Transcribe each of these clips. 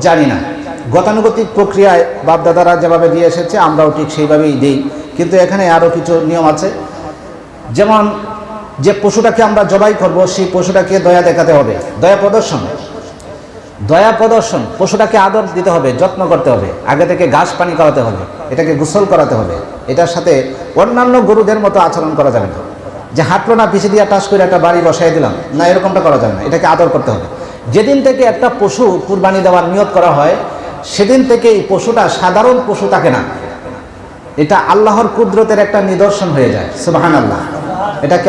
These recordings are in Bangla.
জানি না। গতানুগতিক প্রক্রিয়ায় বাপদাদারা যেভাবে দিয়ে এসেছে আমরাও ঠিক সেইভাবেই দিই, কিন্তু এখানে আরও কিছু নিয়ম আছে। যেমন যে পশুটাকে আমরা জবাই করব সেই পশুটাকে দয়া দেখাতে হবে, দয়া প্রদর্শন, পশুটাকে আদর দিতে হবে, যত্ন করতে হবে, আগে থেকে ঘাস পানি খাওয়াতে হবে, এটাকে গোসল করাতে হবে। এটার সাথে অন্যান্য গরুদের মতো আচরণ করা যাবে না, যে হাঁটলো না পিছিয়ে দিয়ে টাস করে একটা বাড়ি বসাই দিলাম না, এরকমটা করা যাবে না। এটাকে আদর করতে হবে। যেদিন থেকে একটা পশু কুরবানি দেওয়ার নিয়ত করা হয় সেদিন থেকে এই পশুটা সাধারণ পশু থাকে না, এটা আল্লাহর কুদরতের একটা নিদর্শন হয়ে যায়। সুবহানাল্লাহ। এটাকে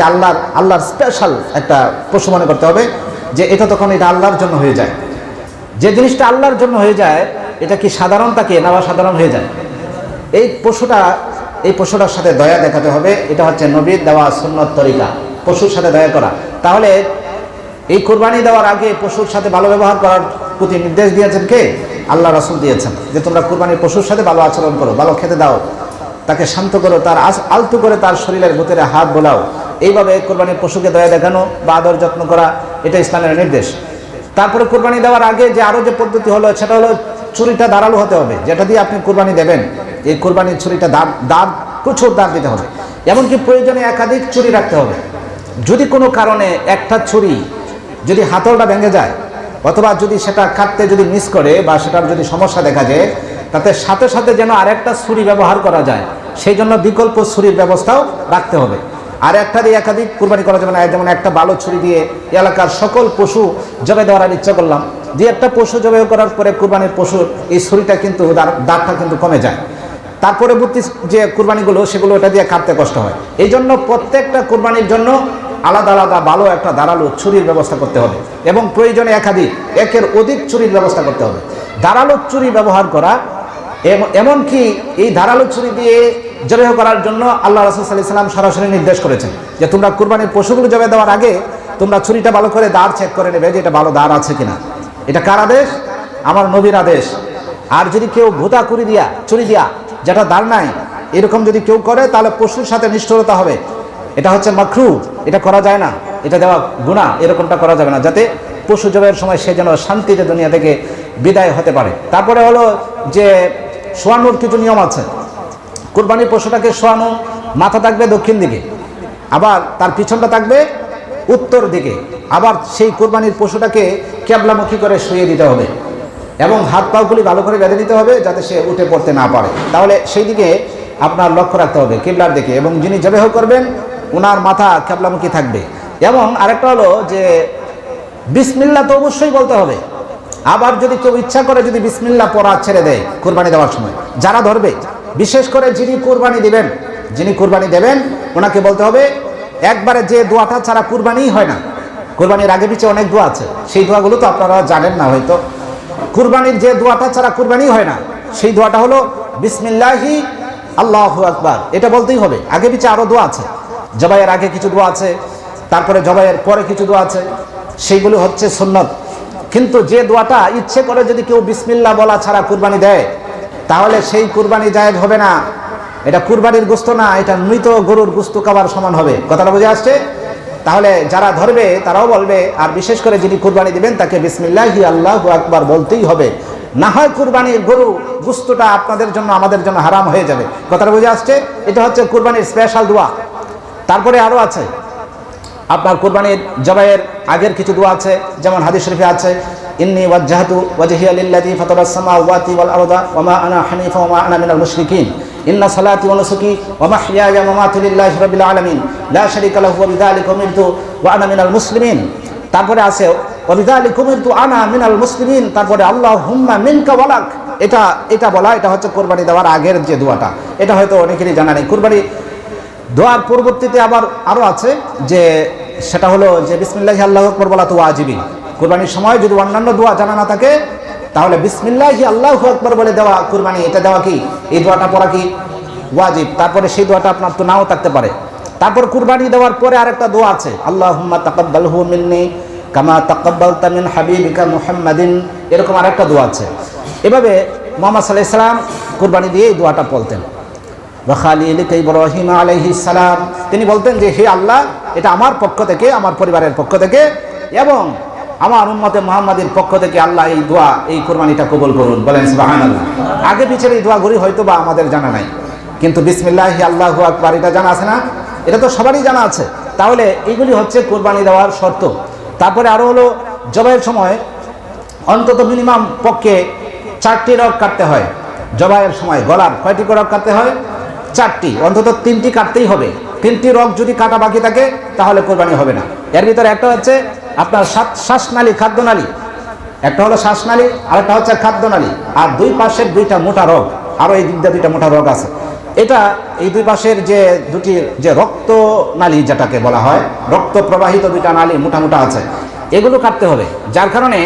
আল্লাহর স্পেশাল একটা পশু মনে করতে হবে, যে এটা তখন এটা আল্লাহর জন্য হয়ে যায়। যে জিনিসটা আল্লাহর জন্য হয়ে যায় এটা কি সাধারণ থাকে না সাধারণ হয়ে যায়? এই পশুটার সাথে দয়া দেখাতে হবে। এটা হচ্ছে নবীর দেওয়া সুন্নত তরিকা, পশুর সাথে দয়া করা। তাহলে এই কুরবানি দেওয়ার আগে পশুর সাথে ভালো ব্যবহার করার প্রতি নির্দেশ দিয়েছেন কে? আল্লাহ রাসূল দিয়েছেন, যে তোমরা কুরবানির পশুর সাথে ভালো আচরণ করো, ভালো খেতে দাও, তাকে শান্ত করো, তার আলতু করে তার শরীরের ভিতরে হাত বোলাও। এইভাবে কুরবানির পশুকে দয়া দেখানো বা আদর যত্ন করা, এটা ইসলামের নির্দেশ। তারপরে কুরবানি দেওয়ার আগে যে আরও যে পদ্ধতি হলো সেটা হলো ছুরিটা ধারালো হতে হবে। যেটা দিয়ে আপনি কুরবানি দেবেন এই কুরবানির ছুরিটা প্রচুর দাঁত দিতে হবে। এমনকি প্রয়োজনে একাধিক ছুরি রাখতে হবে। যদি কোনো কারণে একটা ছুরি যদি হাতলটা ভেঙে যায় অথবা যদি সেটা কাটতে যদি মিস করে বা সেটার যদি সমস্যা দেখা যায়, তাতে সাথে সাথে যেন আরেকটা ছুরি ব্যবহার করা যায়, সেই জন্য বিকল্প ছুরির ব্যবস্থাও রাখতে হবে। আর একটা দিয়ে একাধিক কুরবানি করা যাবে না। যেমন একটা ভালো ছুরি দিয়ে এলাকার সকল পশু জবাই দেওয়ার ইচ্ছা করলাম, দিয়ে একটা পশু জবাই করার পরে কুরবানির পশুর এই ছুরিটা কিন্তু দাঁতটা কিন্তু কমে যায়। তার পরবর্তী যে কুরবানিগুলো সেগুলো এটা দিয়ে কাটতে কষ্ট হয়। এই জন্য প্রত্যেকটা কুরবানির জন্য আলাদা আলাদা ভালো একটা ধারালো ছুরির ব্যবস্থা করতে হবে এবং প্রয়োজনে একের অধিক ছুরির ব্যবস্থা করতে হবে। ধারালো ছুরি ব্যবহার করা, এমনকি এই ধারালো ছুরি দিয়ে জবাই করার জন্য আল্লাহ রাসূল সাল্লাল্লাহু আলাইহি ওয়াসাল্লাম সরাসরি নির্দেশ করেছেন যে তোমরা কুরবানির পশুগুলো জবাই দেওয়ার আগে তোমরা ছুরিটা ভালো করে দাঁড় চেক করে নেবে যে এটা ভালো দাঁড় আছে কিনা। এটা কার আদেশ? আমার নবীর আদেশ। আর যদি কেউ ভোতা ছুরি দিয়া যেটা দাঁড় নাই এরকম যদি কেউ করে তাহলে পশুর সাথে নিষ্ঠুরতা হবে। এটা হচ্ছে মাকরুহ, এটা করা যায় না, এটা দেওয়া গুনাহ, এরকমটা করা যাবে না, যাতে পশু জবাইয়ের সময় সে যেন শান্তিতে দুনিয়া থেকে বিদায় হতে পারে। তারপরে হলো যে শোয়ানোর কিছু নিয়ম আছে। কুরবানির পশুটাকে শোয়ানো, মাথা থাকবে দক্ষিণ দিকে, আবার তার পিছনটা থাকবে উত্তর দিকে, আবার সেই কুরবানির পশুটাকে কিবলামুখী করে শুইয়ে দিতে হবে এবং হাত পাগুলি ভালো করে বেঁধে দিতে হবে যাতে সে উঠে পড়তে না পারে। তাহলে সেই দিকে আপনার লক্ষ্য রাখতে হবে, কিবলার দিকে, এবং যিনি জবাই করবেন ওনার মাথা কিবলামুখী থাকবে। এবং আরেকটা হলো যে বিসমিল্লাহ তো অবশ্যই বলতে হবে। আবার যদি কেউ ইচ্ছা করে যদি বিসমিল্লাহ পড়া ছেড়ে দেয় কুরবানি দেওয়ার সময়, যারা ধরবে, বিশেষ করে যিনি কুরবানি দেবেন ওনাকে বলতে হবে একবারে যে দোয়াটা ছাড়া কুরবানিই হয় না। কুরবানির আগে পিছে অনেক দোয়া আছে, সেই দোয়াগুলো তো আপনারা জানেন না হয়তো। কুরবানির যে দোয়াটা ছাড়া কুরবানিই হয় না সেই দোয়াটা হলো বিসমিল্লাহি আল্লাহু আকবার, এটা বলতেই হবে। আগে পিছে আরও দোয়া আছে, জবাইয়ের আগে কিছু দোয়া আছে, তারপরে জবাইয়ের পরে কিছু দোয়া আছে, সেইগুলো হচ্ছে সুন্নত। কিন্তু যে দোয়াটা ইচ্ছে করে যদি কেউ বিসমিল্লাহ বলা ছাড়া কুরবানি দেয় তাহলে সেই কুরবানি জায়েজ হবে না। এটা কুরবানির গোশত না, এটা মৃত গরুর গোশত খাবার সমান হবে। কথাটা বুঝে আসছে? তাহলে যারা ধরবে তারাও বলবে, আর বিশেষ করে যিনি কুরবানি দিবেন তাকে বিসমিল্লাহি আল্লাহু আকবার বলতেই হবে, না হয় কুরবানির গরু গোশতটা আপনাদের জন্য আমাদের জন্য হারাম হয়ে যাবে। কথাটা বুঝে আসছে? এটা হচ্ছে কুরবানির স্পেশাল দোয়া। তারপরে আরও আছে আপনার কুরবানির জবাইয়ের আগের কিছু দোয়া আছে, যেমন হাদিস শরীফে আছে ইন্নী ওয়াজ্জাহতু ওয়াজহিয়া লিল্লাযী ফাতারাস সামাওয়াতি ওয়াল আরদা ওয়া মা আনা হানিফা ওয়া মা আনা মিনাল মুশরিকিন ইন্না সালাতি ওয়া নুসুকি ওয়া মাহইয়ায়া ওয়া মামাতি লিল্লাহি রাব্বিল আলামিন লা শারীকা লাহু ওয়া বিযালিকা উমিরতু ওয়া আনা মিনাল মুসলিমিন। তারপরে আছে ওয়া বিযালিকা উমিরতু আনা মিনাল মুসলিমিন। তারপরে আল্লাহুম্মা মিনকা ওয়ালাক, এটা বলা, এটা হচ্ছে কুরবানি দেওয়ার আগের যে দোয়াটা। এটা হয়তো অনেকেরই জানা নেই। কুরবানি দোয়ার পরবর্তীতে আবার আরও আছে, যে সেটা হলো যে বিসমিল্লাহি আল্লাহু আকবার বলা তো ওয়াজিবই। কুরবানির সময় যদি অন্যান্য দোয়া জানা না থাকে তাহলে বিসমিল্লাহি আল্লাহু আকবার বলে দেওয়া কুরবানি, এটা দেওয়া কি, এই দোয়াটা পড়া কি ওয়াজিব। তারপরে সেই দোয়াটা আপনার তো নাও থাকতে পারে। তারপর কুরবানি দেওয়ার পরে আরেকটা দোয়া আছে, আল্লাহুম্মা তাকাব্বালহু মিন্নি কামা তাকাব্বালতা মিন হাবিবিকা মুহাম্মাদিন, এরকম আরেকটা দোয়া আছে। এভাবে মুহাম্মদ সাল্লাল্লাহু আলাইহি সাল্লাম কুরবানি দিয়ে এই দোয়াটা বলতেন। ওয়া খালিলিকা ইব্রাহিম আলাইহিস সালাম, তিনি বলতেন যে হে আল্লাহ, এটা আমার পক্ষ থেকে, আমার পরিবারের পক্ষ থেকে এবং আমার উম্মতে মুহাম্মাদীর পক্ষ থেকে আল্লাহ এই দোয়া, এই কুরবানিটা কবুল করুন, বলেন সুবহানাল্লাহ। আগে পিছের এই দোয়াগুলি হয়তো বা আমাদের জানা নাই, কিন্তু বিসমিল্লাহি আল্লাহু আকবার এটা জানা আছে না? এটা তো সবারই জানা আছে। তাহলে এইগুলি হচ্ছে কুরবানি দেওয়ার শর্ত। তারপরে আরো হলো, জবাইয়ের সময় অন্তত মিনিমাম পক্ষে 4টি রগ কাটতে হয়। জবাইয়ের সময় গলার কয়টি রগ কাটতে হয়? 4টি, অন্তত 3টি কাটতেই হবে। 3টি রগ যদি কাটা বাকি থাকে তাহলে কোরবানি হবে না। এর ভিতরে একটা হচ্ছে আপনার শ্বাসনালী, খাদ্যনালী, একটা হলো শ্বাসনালী, আরেকটা হচ্ছে খাদ্যনালী, আর দুই পাশের 2টা মোটা রগ, আরো এই দিক দিয়ে 2টা মোটা রগ আছে। এটা এই দুই পাশের যে দুটি যে রক্তনালী যেটাকে বলা হয়, রক্ত প্রবাহিত 2টা নালী মোটা মোটা আছে, এগুলো কাটতে হবে। যার কারণে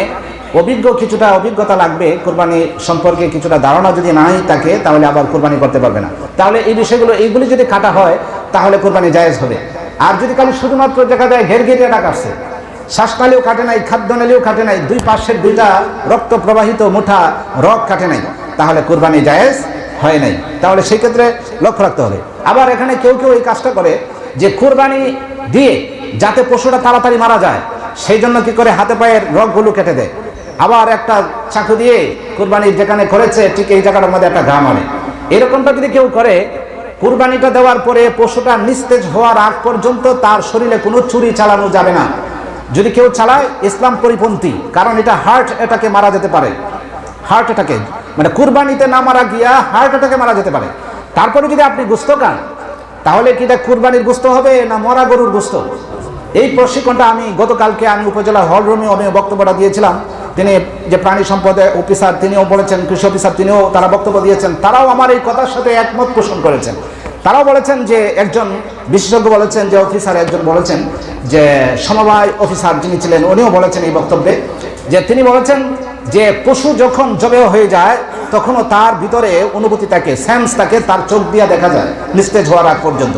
কিছুটা অভিজ্ঞতা লাগবে কোরবানি সম্পর্কে, কিছুটা ধারণা যদি নাই থাকে তাহলে আবার কোরবানি করতে পারবে না। তাহলে এই বিষয়গুলো, এইগুলি যদি কাটা হয় তাহলে কোরবানি জায়েজ হবে। আর যদি খালি শুধুমাত্র দেখা যায় ঘেরঘেরিয়াটা কাটছে, শ্বাসনালীও কাটে নাই, খাদ্যনালীও কাটে নাই, দুই পাশের 2টা রক্ত প্রবাহিত মোটা রগ কাটে নাই, তাহলে কোরবানি জায়েজ হয় নাই। তাহলে সেই ক্ষেত্রে লক্ষ্য রাখতে হবে। আবার এখানে কেউ কেউ এই কাজটা করে যে কোরবানি দিয়ে যাতে পশুটা তাড়াতাড়ি মারা যায় সেই জন্য কি করে হাতে পায়ের রগগুলো কেটে দেয়, আবার একটা চাকু দিয়ে কুরবানির যেখানে করেছে ঠিক এই জায়গাটার মধ্যে একটা ঘা মারে। এরকমটা যদি কেউ করে, কুরবানিটা দেওয়ার পরে পশুটা নিস্তেজ হওয়ার আগ পর্যন্ত তার শরীরে কোনো ছুরি চালানো যাবে না। যদি কেউ চালায় ইসলাম পরিপন্থী, কারণ এটা হার্ট অ্যাটাকে মারা যেতে পারে। হার্ট অ্যাটাকে মানে কুরবানিতে না মারা গিয়া হার্ট অ্যাটাকে মারা যেতে পারে। তারপরে যদি আপনি গোশত খান তাহলে কি এটা কুরবানির গোশত হবে না মরা গরুর গোশত? এই প্রশিক্ষণটা আমি গতকালকে উপজেলা হল রুমে আমি বক্তব্যটা দিয়েছিলাম। তিনি যে প্রাণী সম্পদ অফিসার তিনিও বলেছেন, কৃষি অফিসার তিনিও তারা বক্তব্য দিয়েছেন, তারাও আমার এই কথার সাথে একমত পোষণ করেছেন। তারাও বলেছেন যে একজন বিশেষজ্ঞ বলেছেন, যে অফিসার একজন বলেছেন, যে সমবায় অফিসার যিনি ছিলেন উনিও বলেছেন এই বক্তব্যে, যে তিনি বলেছেন যে পশু যখন জবে হয়ে যায় তখনও তার ভিতরে অনুভূতি থাকে, সেন্স থাকে, তার চোখ দিয়ে দেখা যায় নিস্তেজ হওয়ার আগ পর্যন্ত।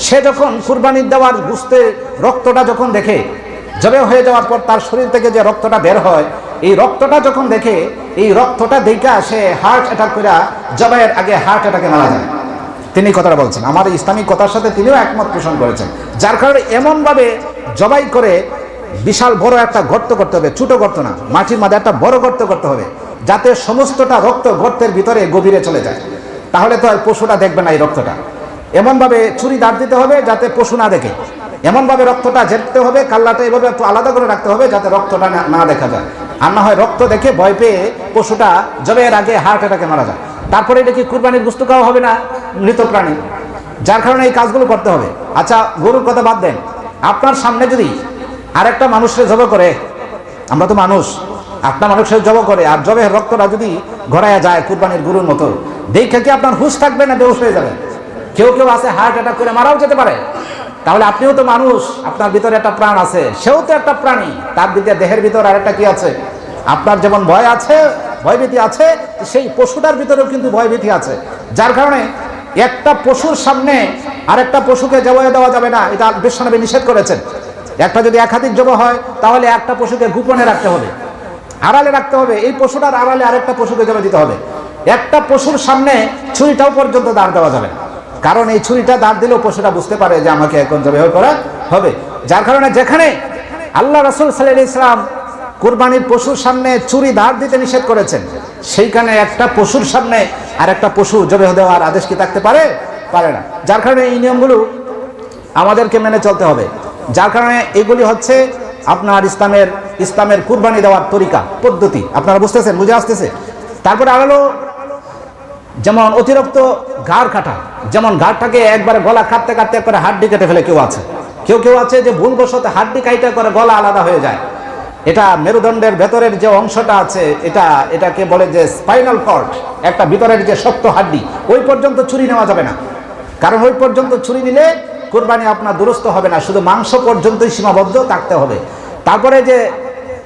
সে যখন কুরবানির দেওয়ার গোশতের রক্তটা যখন দেখে, জবে হয়ে যাওয়ার পর তার শরীর থেকে যে রক্তটা বের হয়, এই রক্তটা যখন দেখে, এই রক্তটা দেখা সে হার্ট অ্যাটাক করে জবাইয়ের আগে হার্ট অ্যাটাকে মারা যায়। তিনি কথাটা বলছেন, আমার ইসলামিক কথার সাথে তিনিও একমত পোষণ করেছেন। যার কারণে এমনভাবে জবাই করে বিশাল বড় একটা গর্ত করতে হবে, ছোট গর্ত না, মাটির মধ্যে একটা বড় গর্ত করতে হবে, যাতে সমস্তটা রক্ত গর্তের ভিতরে গভীরে চলে যায়। তাহলে তো আর পশুটা দেখবে না এই রক্তটা। এমনভাবে ছুরি দাঁড় দিতে হবে যাতে পশু না দেখে, এমনভাবে রক্তটা ঝেড়তে হবে, কাল্লাটা এভাবে একটু আলাদা করে রাখতে হবে যাতে রক্তটা না দেখা যায়। আর না হয় রক্ত দেখে ভয় পেয়ে পশুটা জবের আগে হার্ট অ্যাটাকে মারা যায়। তারপরে এটা কি কুরবানির গোশত খাওয়া হবে না, মৃত প্রাণী। যার কারণে এই কাজগুলো করতে হবে। আচ্ছা, গরুর কথা বাদ দেন, আপনার সামনে যদি আরেকটা মানুষের জব করে, আমরা তো মানুষ, আপনার মানুষের জব করে আর জবের রক্তটা যদি ঘরাইয়া যায় কুরবানির গরুর মতো, দেখে কি আপনার হুঁশ থাকবে না বেহুশ হয়ে যাবে? কেউ কেউ আছে হার্ট অ্যাটাক করে মারাও যেতে পারে। তাহলে আপনিও তো মানুষ, আপনার ভিতরে একটা প্রাণ আছে, সেও তো একটা প্রাণী, তার দিকে দেহের ভিতর আরেকটা কি আছে? আপনার যেমন ভয় আছে, ভয়ভীতি আছে, সেই পশুটার ভিতরেও কিন্তু ভয়ভীতি আছে। যার কারণে একটা পশুর সামনে আরেকটা পশুকে জবাই দেওয়া যাবে না, এটা বিশ্বনবী নিষেধ করেছেন। একটা যদি একাধিক জব হয় তাহলে একটা পশুকে গোপনে রাখতে হবে, আড়ালে রাখতে হবে। এই পশুটার আড়ালে আরেকটা পশুকে জবাই দিতে হবে। একটা পশুর সামনে ছুরিটাও পর্যন্ত দাঁড় দেওয়া যাবে না, কারণ এই ছুরিটা দাঁড় দিলেও পশুটা বুঝতে পারে যে আমাকে এখন জবাই করা হবে। যার কারণে যেখানে আল্লাহ রাসূল সাল্লাল্লাহু আলাইহি ওয়াসাল্লাম কুরবানির পশুর সামনে ছুরি দাঁড় দিতে নিষেধ করেছেন, সেইখানে একটা পশুর সামনে আর একটা পশু জবাই দেওয়ার আদেশ কি থাকতে পারে? পারে না। যার কারণে এই নিয়মগুলো আমাদেরকে মেনে চলতে হবে। যার কারণে এগুলি হচ্ছে আপনার ইসলামের কুরবানি দেওয়ার তরিকা, পদ্ধতি। আপনারা বুঝতেছেন, বুঝে আসতেছে? তারপরে আরো যেমন অতিরিক্ত ঘাড় কাটা, যেমন ঘাড়টাকে একবারে গলা কাটতে কাটতে একবারে হাড্ডি কেটে ফেলে কেউ আছে। কেউ আছে যে ভুলবশত হাড্ডি কাইটা করে গলা আলাদা হয়ে যায়। এটা মেরুদণ্ডের ভেতরের যে অংশটা আছে, এটাকে বলে যে স্পাইনাল কর্ড, একটা ভিতরের যে শক্ত হাড্ডি, ওই পর্যন্ত ছুরি নেওয়া যাবে না। কারণ ওই পর্যন্ত ছুরি নিলে কুরবানি আপনার দুরস্ত হবে না, শুধু মাংস পর্যন্তই সীমাবদ্ধ থাকতে হবে। তারপরে যে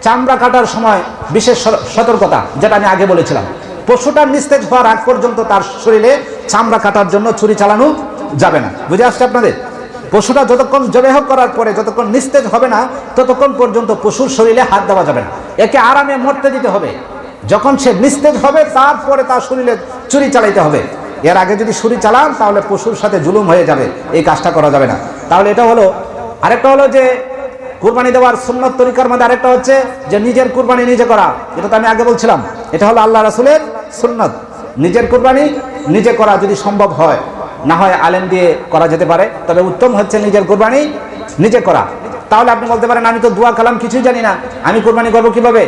চামড়া কাটার সময় বিশেষ সতর্কতা, যেটা আমি আগে বলেছিলাম, পশুটার নিস্তেজ হওয়ার আগ পর্যন্ত তার শরীরে চামড়া কাটার জন্য ছুরি চালানো যাবে না। বুঝে আসছে আপনাদের? পশুটা যতক্ষণ জবেহ করার পরে যতক্ষণ নিস্তেজ হবে না ততক্ষণ পর্যন্ত পশুর শরীরে হাত দেওয়া যাবে না। একে আরামে মরতে দিতে হবে। যখন সে নিস্তেজ হবে তারপরে তার শরীরে ছুরি চালাইতে হবে। এর আগে যদি ছুরি চালান তাহলে পশুর সাথে জুলুম হয়ে যাবে, এই কাজটা করা যাবে না। তাহলে এটা হলো। আরেকটা হলো যে কুরবানি দেওয়ার সুন্নত তরিকার মধ্যে আরেকটা হচ্ছে যে নিজের কুরবানি নিজে করা। এটা তো আমি আগে বলছিলাম, এটা হলো আল্লাহ রাসূলের সুন্নত। নিজের কুরবানি নিজে করা যদি সম্ভব হয়, না হয় আলেম দিয়ে করা যেতে পারে, তবে উত্তম হচ্ছে নিজের কুরবানি নিজে করা। তাহলে আপনি বলতে পারেন আমি তো দোয়া কালাম কিছুই জানি না, আমি কুরবানি করবো কিভাবে?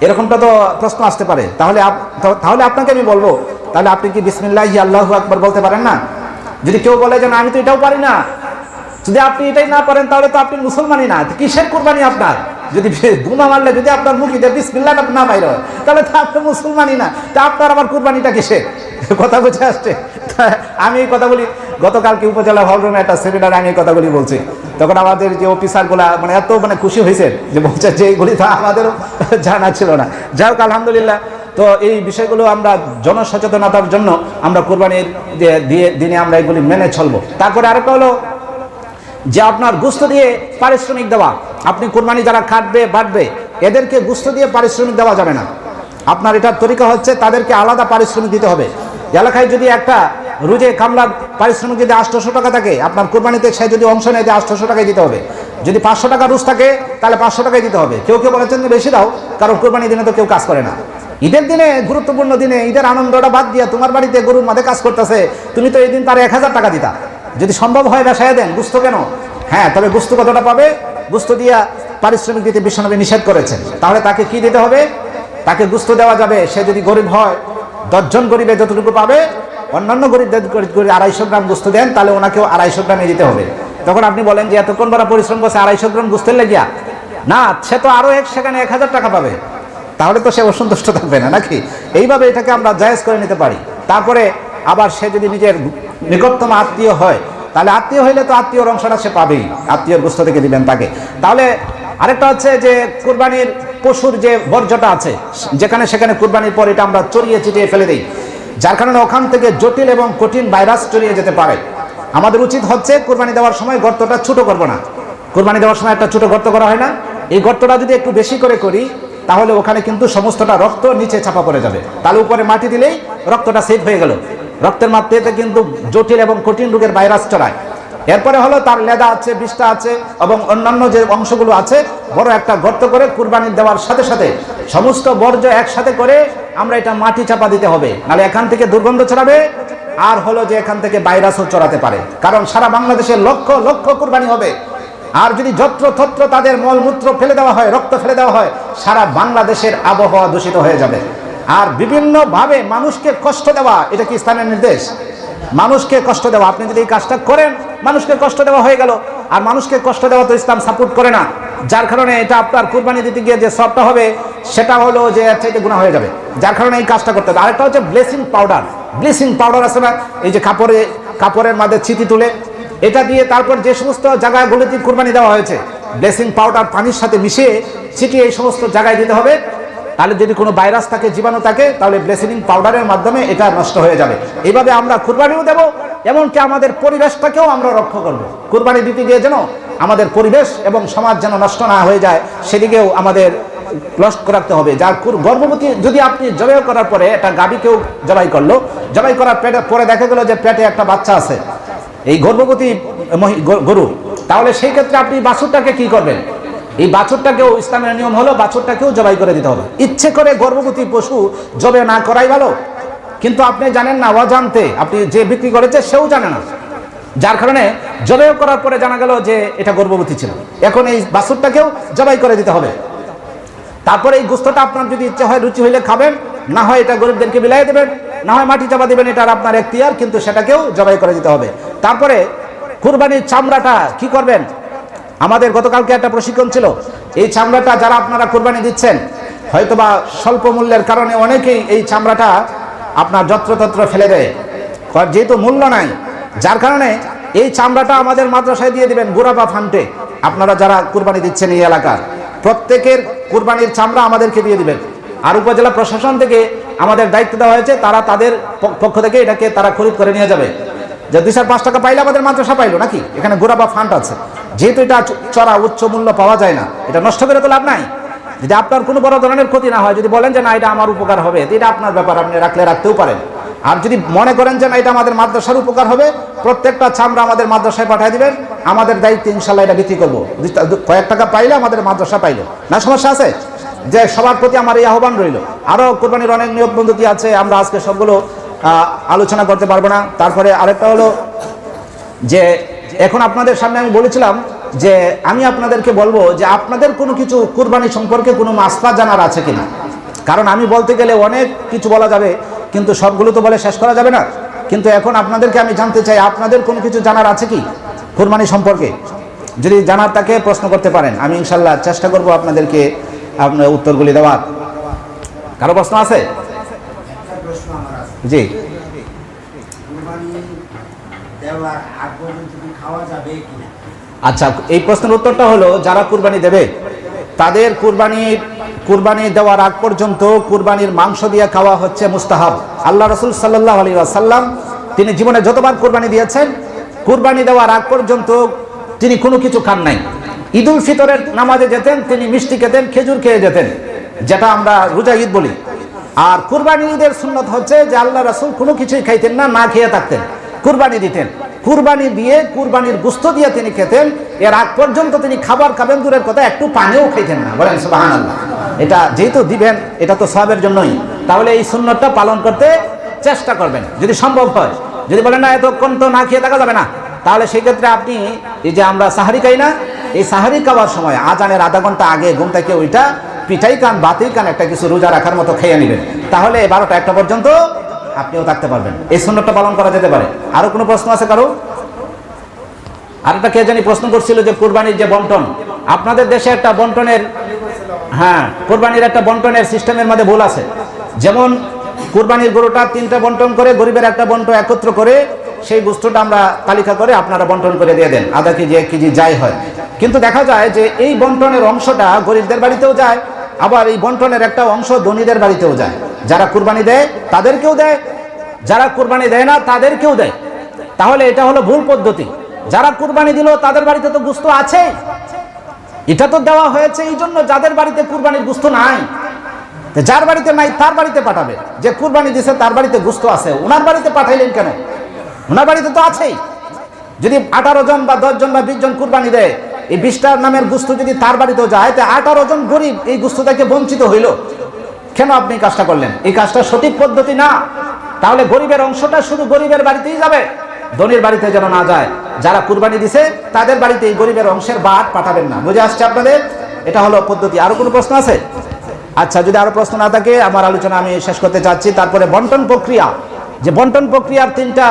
এরকমটা তো প্রশ্ন আসতে পারে। তাহলে আপনাকে আমি বলবো, তাহলে আপনি কি বিসমিল্লাহি আল্লাহু আকবার বলতে পারেন না? যদি কেউ বলে যে না আমি তো এটাও পারি না, যদি আপনি এটাই না পারেন তাহলে তো আপনি মুসলমানই না। কিসের কুরবানি আপনার? যদি বোমা মারলে যদি আপনার মুখে বিসমিল্লাহটা না বাইর হয়, তাহলে তো আপনি মুসলমানই না। তা আপনার আবার কুরবানিটা কিসের? কথা বুঝে আসছে? আমি এই কথাগুলি গতকালকে উপজেলা হলরুমে একটা সেমিনারে আমি এই কথাগুলি বলছি, তখন আমাদের যে অফিসারগুলা এত খুশি হয়েছে যে বলছে যে এইগুলি তো আমাদেরও জানা ছিল না। যাই হোক, আলহামদুলিল্লাহ। তো এই বিষয়গুলো আমরা জনসচেতনতার জন্য আমরা কুরবানির দিনে আমরা এগুলি মেনে চলবো। তারপরে আরেকটা হলো যে আপনার গোশত দিয়ে পারিশ্রমিক দেওয়া। আপনি কুরবানি যারা কাটবে বাটবে এদেরকে গোশত দিয়ে পারিশ্রমিক দেওয়া যাবে না। আপনার এটার তরিকা হচ্ছে তাদেরকে আলাদা পারিশ্রমিক দিতে হবে। এলাকায় যদি একটা রুজে কামলার পারিশ্রমিক যদি 800 টাকা থাকে, আপনার কুরবানিতে সে যদি অংশ নেয় 800 টাকায় দিতে হবে। যদি 500 টাকা রুজ থাকে তাহলে 500 টাকায় দিতে হবে। কেউ কেউ বলেছেন যে বেশি দাও, কারণ কুরবানির দিনে তো কেউ কাজ করে না। ঈদের দিনে, গুরুত্বপূর্ণ দিনে, ঈদের আনন্দটা বাদ দিয়ে তোমার বাড়িতে গরুর মাঝে কাজ করতেছে, তুমি তো এই দিন তার 1000 টাকা দিতা। যদি সম্ভব হয় বাসায় দেন, গোশত কেন? হ্যাঁ, তবে গোশত কতটা পাবে? গোশত দিয়া পারিশ্রমিক দিতে বিশ্বনবী নিষেধ করেছেন। তাহলে তাকে কি দিতে হবে? তাকে গোশত দেওয়া যাবে। সে যদি গরিব হয়, 10 জন গরিবে যতটুকু পাবে, অন্যান্য গরিবদের 250 গ্রাম গোশত দেন, তাহলে ওনাকেও 250 গ্রামে দিতে হবে। তখন আপনি বলেন যে এতক্ষণ বড় পরিশ্রম করছে 250 গ্রাম গোশতের লেগিয়া? না, সে তো আরো সেখানে 1000 টাকা পাবে। তাহলে তো সে অসন্তুষ্ট থাকবে না, নাকি? এইভাবে এটাকে আমরা জায়েজ করে নিতে পারি। তারপরে আবার সে যদি নিজের নিকটতম আত্মীয় হয়, তাহলে আত্মীয় হইলে তো আত্মীয়র অংশটা সে পাবেই, আত্মীয়র গোশত থেকে দিবেন তাকে। তাহলে আরেকটা হচ্ছে যে কুরবানির পশুর যে বর্জ্যটা আছে, যেখানে সেখানে কুরবানির পর এটা আমরা চড়িয়ে চিটিয়ে ফেলে দিই, যার কারণে ওখান থেকে জটিল এবং কঠিন ভাইরাস ছড়িয়ে যেতে পারে। আমাদের উচিত হচ্ছে কুরবানি দেওয়ার সময় গর্তটা ছোট করব না। কুরবানি দেওয়ার সময় একটা ছোট গর্ত করা হয় না? এই গর্তটা যদি একটু বেশি করে করি, তাহলে ওখানে কিন্তু সমস্তটা রক্ত নিচে চাপা পড়ে যাবে। তাহলে উপরে মাটি দিলেই রক্তটা সেভ হয়ে গেল। রক্তের মাধ্যমে কিন্তু জটিল এবং কঠিন রোগের ভাইরাস ছড়ায়। এরপরে হলো তার লেদা আছে, বিষ্ঠা আছে এবং অন্যান্য যে অংশগুলো আছে, বড় একটা গর্ত করে কুরবানি দেওয়ার সাথে সাথে সমস্ত বর্জ্য একসাথে করে আমরা এটা মাটি চাপা দিতে হবে, নাহলে এখান থেকে দুর্গন্ধ ছড়াবে। আর হলো যে এখান থেকে ভাইরাসও ছড়াতে পারে, কারণ সারা বাংলাদেশে লক্ষ লক্ষ কুরবানি হবে। আর যদি যত্র তত্র তাদের মলমূত্র ফেলে দেওয়া হয়, রক্ত ফেলে দেওয়া হয়, সারা বাংলাদেশের আবহাওয়া দূষিত হয়ে যাবে। আর বিভিন্নভাবে মানুষকে কষ্ট দেওয়া, এটা কি ইসলামের নির্দেশ? মানুষকে কষ্ট দেওয়া, আপনি যদি এই কাজটা করেন, মানুষকে কষ্ট দেওয়া হয়ে গেল। আর মানুষকে কষ্ট দেওয়া তো ইসলাম সাপোর্ট করে না, যার কারণে এটা আপনার কুরবানি দিতে গিয়ে যে সবটা হবে সেটা হলো যে এর চাইতে গুনাহ হয়ে যাবে, যার কারণে এই কাজটা করতে হবে। আরেকটা হচ্ছে ব্লিচিং পাউডার। ব্লিচিং পাউডার আছে না, এই যে কাপড়ের মধ্যে ছিটি তুলে, এটা দিয়ে তারপর যে সমস্ত জায়গাগুলোতে কুরবানি দেওয়া হয়েছে, ব্লিচিং পাউডার পানির সাথে মিশিয়ে ছিটিয়ে এই সমস্ত জায়গায় দিতে হবে। তাহলে যদি কোনো ভাইরাস থাকে, জীবাণু থাকে, তাহলে ব্লিচিং পাউডারের মাধ্যমে এটা নষ্ট হয়ে যাবে। এইভাবে আমরা কুরবানিও দেব, এমনকি আমাদের পরিবেশটাকেও আমরা রক্ষা করব। কুরবানি দিতে গিয়ে যেন আমাদের পরিবেশ এবং সমাজ যেন নষ্ট না হয়ে যায়, সেদিকেও আমাদের লক্ষ্য রাখতে হবে। যার গর্ভবতী, যদি আপনি জবাই করার পরে একটা গাভীকেও জবাই করলো, জবাই করার পরে দেখা গেল যে পেটে একটা বাচ্চা আছে, এই গর্ভবতী গরু, তাহলে সেই ক্ষেত্রে আপনি বাছুরটাকে কি করবেন? এই বাছুরটাকেও, ইসলামের নিয়ম হলো বাছুরটাকেও জবাই করে দিতে হবে। ইচ্ছে করে গর্ভবতী পশু জবাই না করাই ভালো, কিন্তু আপনি জানেন না, অজান্তে আপনি যে বিক্রি করেছে সেও জানে না, যার কারণে জবাই করার পরে জানা গেল যে এটা গর্ভবতী ছিল। এখন এই বাছুরটাকেও জবাই করে দিতে হবে। তারপরে এই গোশতটা আপনার যদি ইচ্ছে হয়, রুচি হইলে খাবেন, না হয় এটা গরিবদেরকে বিলায় দেবেন, না হয় মাটি চাপা দেবেন, এটা আপনার এখতিয়ার, কিন্তু সেটাকেও জবাই করে দিতে হবে। তারপরে কুরবানির চামড়াটা কি করবেন? আমাদের গতকালকে একটা প্রশিক্ষণ ছিল। এই চামড়াটা যারা আপনারা কুরবানি দিচ্ছেন, হয়তোবা স্বল্প মূল্যের কারণে অনেকেই এই চামড়াটা আপনার যত্রতত্র ফেলে দেয়, যেহেতু মূল্য নাই, যার কারণে এই চামড়াটা আমাদের মাদ্রাসায় দিয়ে দিবেন, গুরাবা ফান্ডে। আপনারা যারা কুরবানি দিচ্ছেন এই এলাকার, প্রত্যেকের কুরবানির চামড়া আমাদেরকে দিয়ে দিবেন। আর উপজেলা প্রশাসন থেকে আমাদের দায়িত্ব দেওয়া হয়েছে, তারা তাদের পক্ষ থেকে এটাকে তারা খরিদ করে নিয়ে যাবে। যে 2-5 টাকা পাইলে আমাদের মাদ্রাসা পাইলো নাকি, এখানে গুরাবা ফান্ড আছে। যেহেতু এটা চড়া উচ্চ মূল্য পাওয়া যায় না, এটা নষ্ট করে তো লাভ নাই। যদি আপনার কোনো বড় ধরনের ক্ষতি না হয়, যদি বলেন যে না এটা আমার উপকার হবে, এটা আপনার ব্যাপার, আপনি রাখলে রাখতেও পারেন। আর যদি মনে করেন যে না এটা আমাদের মাদ্রাসার উপকার হবে, প্রত্যেকটা চামড়া আমাদের মাদ্রাসায় পাঠিয়ে দিবেন, আমাদের দায়িত্ব ইনশাল্লাহ এটা বিক্রি করবো। কয়েক টাকা পাইলে আমাদের মাদ্রাসা পাইলো না, সমস্যা আছে? যে সবার প্রতি আমার এই আহ্বান রইল। আরও কোরবানির অনেক নিয়ম পদ্ধতি আছে, আমরা আজকে সবগুলো আলোচনা করতে পারবো না। তারপরে আরেকটা হলো যে এখন আপনাদের সামনে আমি বলেছিলাম যে আমি আপনাদেরকে বলবো যে আপনাদের কোনো কিছু কুরবানি সম্পর্কে কোনো মাসলা জানার আছে কিনা, কারণ আমি বলতে গেলে অনেক কিছু বলা যাবে, কিন্তু সবগুলো তো বলে শেষ করা যাবে না। কিন্তু এখন আপনাদেরকে আমি জানতে চাই আপনাদের কোনো কিছু জানার আছে কি কুরবানি সম্পর্কে? যদি জানার থাকে প্রশ্ন করতে পারেন, আমি ইনশাল্লাহ চেষ্টা করব আপনাদেরকে আপনার উত্তরগুলি দেওয়ার। কারো প্রশ্ন আছে? জি। আচ্ছা, এই প্রশ্নের উত্তরটা হলো যারা কুরবানি দেবে তাদের কুরবানি দেওয়ার আগ পর্যন্ত কুরবানির মাংস দিয়ে খাওয়া হচ্ছে মুস্তাহাব। আল্লাহ রাসূল সাল্লাল্লাহু আলাইহি ওয়াসাল্লাম তিনি জীবনে যতবার কুরবানি দিয়েছেন, কুরবানি দেওয়ার আগ পর্যন্ত তিনি কোনো কিছু খান নাই। ঈদুল ফিতরের নামাজে যেতেন, তিনি মিষ্টি খেতেন, খেজুর খেয়ে যেতেন, যেটা আমরা রোজা ঈদ বলি। আর কুরবানি ঈদের সুন্নত হচ্ছে যে আল্লাহ রাসূল কোনো কিছুই খাইতেন না, না খেয়ে থাকতেন, কুরবানি দিতেন। কুরবানি দিয়ে কুরবানির গোশত দিয়ে তিনি খেতেন, এর আগ পর্যন্ত তিনি খাবার খাবেন দূরের কথা, একটু পানিও খাইতেন না। বলেন সুবহানাল্লাহ। এটা যেহেতু দিবেন, এটা তো সওয়াবের জন্যই, তাহলে এই সুন্নতটা পালন করতে চেষ্টা করবেন যদি সম্ভব হয়। যদি বলেন না এতক্ষণ তো না খেয়ে থাকা যাবে না, তাহলে সেই ক্ষেত্রে আপনি এই যে আমরা সাহারি খাই না, এই সাহারি খাওয়ার সময় আজানের আধা ঘন্টা আগে ঘুম থেকে ওইটা পিঠাই কান বাতি কান একটা কিছু রোজা রাখার মতো খেয়ে নেবেন, তাহলে 12টা 1টা পর্যন্ত আপনিও থাকতে পারবেন। এই সুন্নতটা পালন করা যেতে পারে। আরো কোনো প্রশ্ন আছে কারো? আরেকটা কে জানি প্রশ্ন করছিল যে কুরবানির যে বন্টন, আপনাদের দেশে একটা বন্টনের, হ্যাঁ, কুরবানির একটা বন্টনের সিস্টেমের মধ্যে ভুল আছে। যেমন কুরবানির গরুটা 3টা বন্টন করে, গরিবের একটা বন্টন একত্র করে সেই গোশতটা আমরা তালিকা করে আপনারা বন্টন করে দিয়ে দেন, আধা কেজি 1 কেজি যাই হয়। কিন্তু দেখা যায় যে এই বন্টনের অংশটা গরিবদের বাড়িতেও যায়, আবার এই বন্টনের একটা অংশ ধনীদের বাড়িতেও যায়। যারা কুরবানি দেয় তাদেরকেও দেয়, যারা কুরবানি দেয় না তাদেরকেও দেয়। তাহলে এটা হলো ভুল পদ্ধতি। যারা কুরবানি দিল তাদের বাড়িতে তো গোশত আছে, এটা তো দেওয়া হয়েছে এই জন্য যাদের বাড়িতে কুরবানির গোশত নাই, যার বাড়িতে নাই তার বাড়িতে পাঠাবে। যে কুরবানি দিছে তার বাড়িতে গোশত আছে, ওনার বাড়িতে পাঠাইলেন কেন? ওনার বাড়িতে তো আছেই। যদি 18 জন বা 10 জন বা 20 জন কুরবানি দেয়, এই 20টার নামের গোশত যদি তার বাড়িতেও যায়, তা 18 জন গরিব এই গোশত থেকে বঞ্চিত হইল। কেন আপনি কাজটা করলেন? এই কাজটা সঠিক পদ্ধতি না। তাহলে গরিবের অংশটা শুধু গরিবের বাড়িতেই যাবে, ধনীর বাড়িতে যেন না যায়। যারা কুরবানি দিছে তাদের বাড়িতে এই গরিবের অংশের বাদ পাঠাবেন না। বুঝে আসছে আপনাদের? এটা হলো পদ্ধতি। আরো কোনো প্রশ্ন আছে? আচ্ছা, যদি আরো প্রশ্ন না থাকে আমার আলোচনা আমি শেষ করতে চাচ্ছি। তারপরে বন্টন প্রক্রিয়া, যে বন্টন প্রক্রিয়ার 3টা,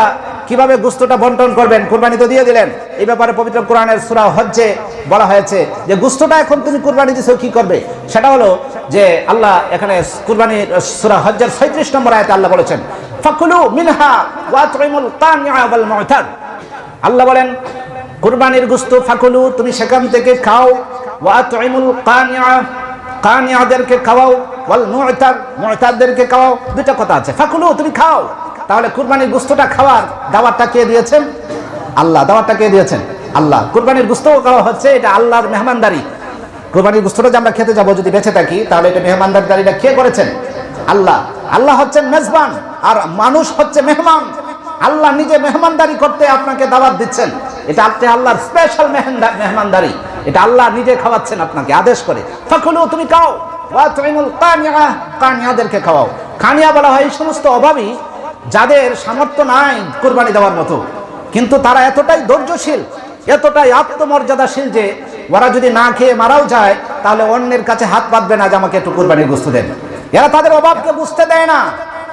কিভাবে গোশতটা বন্টন করবেন, কুরবানি তো দিয়ে দিলেন, এই ব্যাপারে পবিত্র কোরআনের সূরা হজ্জে বলা হয়েছে যে গোশতটা এখন তুমি কুরবানি দিছো কি করবে। সেটা হলো যে আল্লাহ এখানে কুরবানির সূরা হজ্জের 36 নম্বর আয়াতে আল্লাহ বলেছেন ফাকুলু মিনহা ওয়া আতইমুল কানিআ ওয়াল মু'তাদ। আল্লাহ বলেন কুরবানির গোশত ফাকুলু, তুমি সেখান থেকে খাও, ওয়া আতইমুল কানিআ, কানিআদেরকে খাওয়াও, ওয়াল মু'তাদ, মু'তাদদেরকে খাওয়াও। দুটো কথা আছে, ফাকুলু তুমি খাও। তাহলে কুরবানির গোশতটা খাওয়ার দাওয়াতটা কে দিয়েছেন? আল্লাহ। দাওয়াতটা কে দিয়েছেন? আল্লাহ। কুরবানির গোশত খাওয়া হচ্ছে এটা আল্লাহর মেহমানদারি। কুরবানির গোশতটা যে আমরা খেতে যাব যদি বেঁচে থাকি, তাহলে এটা মেহমানদারিটা কে করেছেন? আল্লাহ। আল্লাহ হচ্ছেন মেজবান আর মানুষ হচ্ছে মেহমান। আল্লাহ নিজে মেহমানদারি করতে আপনাকে দাওয়াত দিচ্ছেন, এটা আপনি আল্লাহর স্পেশাল মেহমানদারি, এটা আল্লাহ নিজে খাওয়াচ্ছেন আপনাকে আদেশ করে। ফাকুলু তুমি খাও, ওয়া তুইমুল কানিআ, কানিআদেরকে খাওয়াও। কানিআ বলা হয় এই সমস্ত অভাবী যাদের সামর্থ্য নাই কুরবানি দেওয়ার মতো, কিন্তু তারা এতটাই ধৈর্যশীল, এতটাই আত্মমর্যাদাশীল যে ওরা যদি না খেয়ে মারাও যায় তাহলে অন্যের কাছে হাত পাতবে না যে আমাকে একটু কুরবানির গোশত দেন। এরা তাদের অভাবকে বুঝতে দেয় না।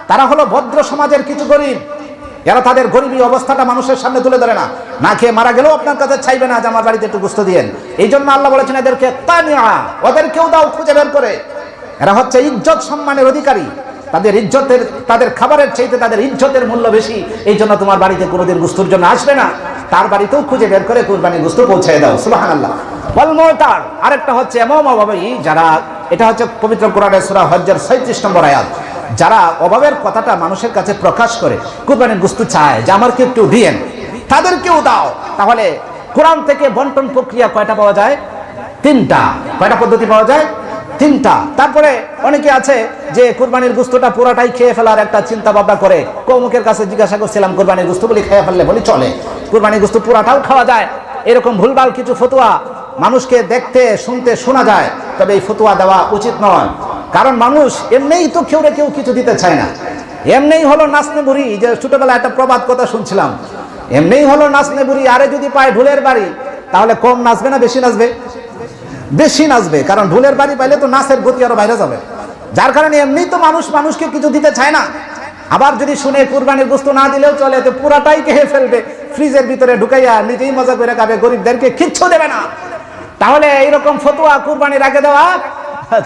তারা হলো ভদ্র সমাজের কিছু গরিব, এরা তাদের গরিবী অবস্থাটা মানুষের সামনে তুলে ধরে না। না খেয়ে মারা গেলেও আপনার কাছে চাইবে না যে আমার বাড়িতে একটু গোশত দিয়েন। এই জন্য আল্লাহ বলেছেন এদেরকে কানিআ, ওদেরকেও দাও খুঁজে বের করে। এরা হচ্ছে ইজ্জত সম্মানের অধিকারী, তাদের ইজ্জতের, তাদের খাবারের চাইতে তাদের ইজ্জতের মূল্য বেশি। এই জন্য তোমার বাড়িতে কোনোদিন গোশতের জন্য আসবে না, তার বাড়িতেও খুঁজে বের করে কুরবানির গোশত পৌঁছে দাও। সুবহানাল্লাহ। ওয়াল মু'তাদ, আরেকটা হচ্ছে এমন অভাবী যারা, এটা হচ্ছে পবিত্র কোরআনের সূরা হজ্জের 36 নম্বর আয়াত, যারা অভাবের কথাটা মানুষের কাছে প্রকাশ করে কুরবানির গোশত চায় যে আমাকে একটু দিয়েন, তাদেরকেও দাও। তাহলে কোরআন থেকে বন্টন প্রক্রিয়া কয়টা পাওয়া যায়? 3টা। কয়টা পদ্ধতি পাওয়া যায়? তিনটা। তারপরে অনেকে আছে যে কুরবানির গোশতটা পুরাটাই খেয়ে ফেলার একটা চিন্তা ভাবনা করে। কৌমুকের কাছে জিজ্ঞাসা করছিলাম কুরবানির গোশত বলি খেয়ে ফেললে, বলি চলে, কুরবানির গোশত পুরাটাও খাওয়া যায়। এরকম ভুলভাল কিছু ফতোয়া মানুষকে দেখতে শুনতে শোনা যায়, তবে এই ফতোয়া দেওয়া উচিত নয়। কারণ মানুষ এমনিই তো কেউ কিছু দিতে চায় না, এমনিই হলো নাচনে বুড়ি। যে ছোটবেলায় একটা প্রবাদ কথা শুনছিলাম, এমনিই হলো নাচনে বুড়ি, আরে যদি পায় ঢোলের বাড়ি তাহলে কম নাচবে না বেশি নাচবে? বেশি নাচবে, কারণ ঢোলের বাড়ি পাইলে তো নাচের গতি আরো বাইরে যাবে। যার কারণে এমনি তো মানুষকে কিছু দিতে চায় না। আবার যদি শুনে কুরবানির গোশত না দিলেও চলে, তো পুরাটাই খেয়ে ফেলবে, ফ্রিজের ভিতরে ঢুকাইয়া নিজেই মজা করে খাবে, গরিবদেরকে কিচ্ছু দেবে না। তাহলে এইরকম ফতোয়া কুরবানির আগে দেওয়া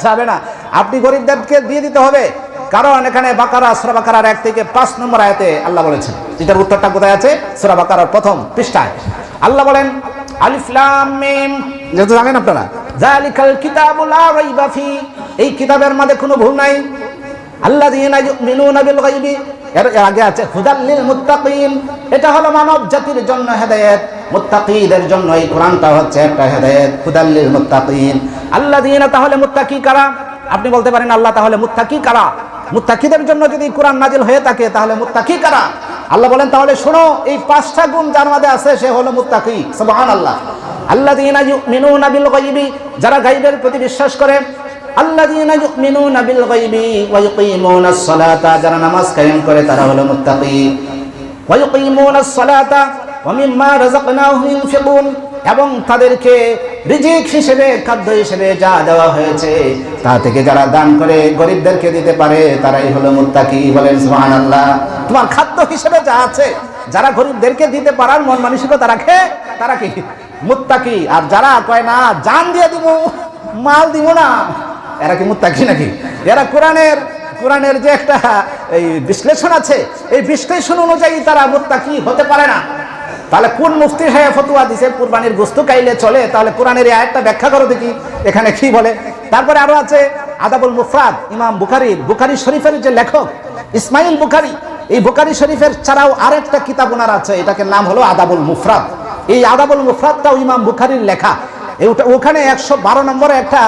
যাবে না, আপনি গরিবদেরকে দিয়ে দিতে হবে। কারণ এখানে বাকারা, সূরা বাকারার 1 থেকে 5 নম্বর আয়াতে আল্লাহ বলেছেন, এটার উত্তরটা কোথায় আছে? সূরা বাকারার প্রথম পৃষ্ঠায় আল্লাহ বলেন, আলিফ লাম মিম, যেহেতু জানেন আপনারা, যালিকাল কিতাবু লা রাইবা ফি, এই কিতাবের মধ্যে কোনো ভুল নাই। আল্লাযীনা ইউমিনুনা বিল গায়বি, এর আগে আছে হুদাল লিল মুত্তাকিন, এটা হলো মানব জাতির জন্য হেদায়েত, মুত্তাকিদের জন্য এই কোরআনটা হচ্ছে একটা হেদায়েত, হুদাল লিল মুত্তাকিন। আল্লাযীনা, তাহলে মুত্তাকি কারা? আপনি বলতে পারেন আল্লাহ তাহলে মুত্তাকি কারা? মুত্তাকিদের জন্য যদি কোরআন নাজিল হয়ে থাকে তাহলে মুত্তাকি কারা? আল্লাহ বলেন তাহলে শোনো, এই 5টা গুণ যার মধ্যে আছে সে হলো মুত্তাকি। সুবহানাল্লাহ। আল্লাযীনা ইউমিনুনা বিল গায়বি, যারা গায়বের প্রতি বিশ্বাস করে। আল্লাযীনা ইউমিনুনা বিল গায়বি ওয়া ইউকিমুনাস সালাতা, যারা নামাজ কায়েম করে তারা হলো মুত্তাকি। ওয়া ইউকিমুনাস সালাতা ওয়া মিম্মা রাযাকনাহুম ইউনফিকুন, এবং তাদেরকে রিজিক হিসেবে, খাদ্য হিসেবে যা দেওয়া হয়েছে তা থেকে যারা দান করে গরিবদেরকে দিতে পারে তারাই হলো মুত্তাকি। বলেন সুবহানাল্লাহ। তোমার খাদ্য হিসেবে যা আছে, যারা গরিবদেরকে দিতে পারার মন মানসিকতা রাখে তারা কি? মুত্তাকি। আর যারা কয় না জান দিয়ে দিব, মাল দিব না, এরা কি মুত্তাকি নাকি? এরা কোরআনের যে একটা এই বিশ্লেষণ আছে, এই বিশ্লেষণ অনুযায়ী তারা মুত্তাকি হতে পারে না। তাহলে কোন মুফতি সাহেব ফতোয়া দিছে কুরবানির গোশত খাইলে চলে? তাহলে কোরআনের এই আয়াতটা ব্যাখ্যা করো দেখি, এখানে কি বলে। তারপরে আরো আছে আদাবুল মুফরাদ, ইমাম বুখারী শরীফের যে লেখক ইসমাইল বুখারী, এই বুখারী শরীফের ছাড়াও আরেকটা কিতাব ওনার আছে, এটাকে নাম হলো আদাবুল মুফরাদ। এই আদাবুল মুফরাদটাও ইমাম বুখারীর লেখা। ওখানে 112 নম্বরে একটা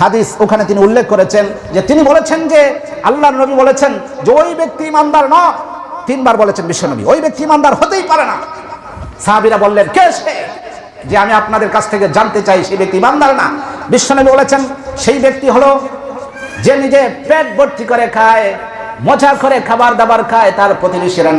হাদিস ওখানে তিনি উল্লেখ করেছেন, যে তিনি বলেছেন যে আল্লাহর নবী বলেছেন যে ওই ব্যক্তি ইমানদার নয়। 3বার বলেছেন বিশ্বনবী, ওই ব্যক্তি ইমানদার হতেই পারে না। সাহাবীরা বললেন কে সে, যে আমি আপনাদের কাছ থেকে জানতে চাই সেই ব্যক্তি ইমানদার না। বিশ্বনবী বলেছেন সেই ব্যক্তি হলো যে নিজে পেট ভর্তি করে খায়, মজা করে খাবার দাবার খায়, তার প্রতিবেশীরা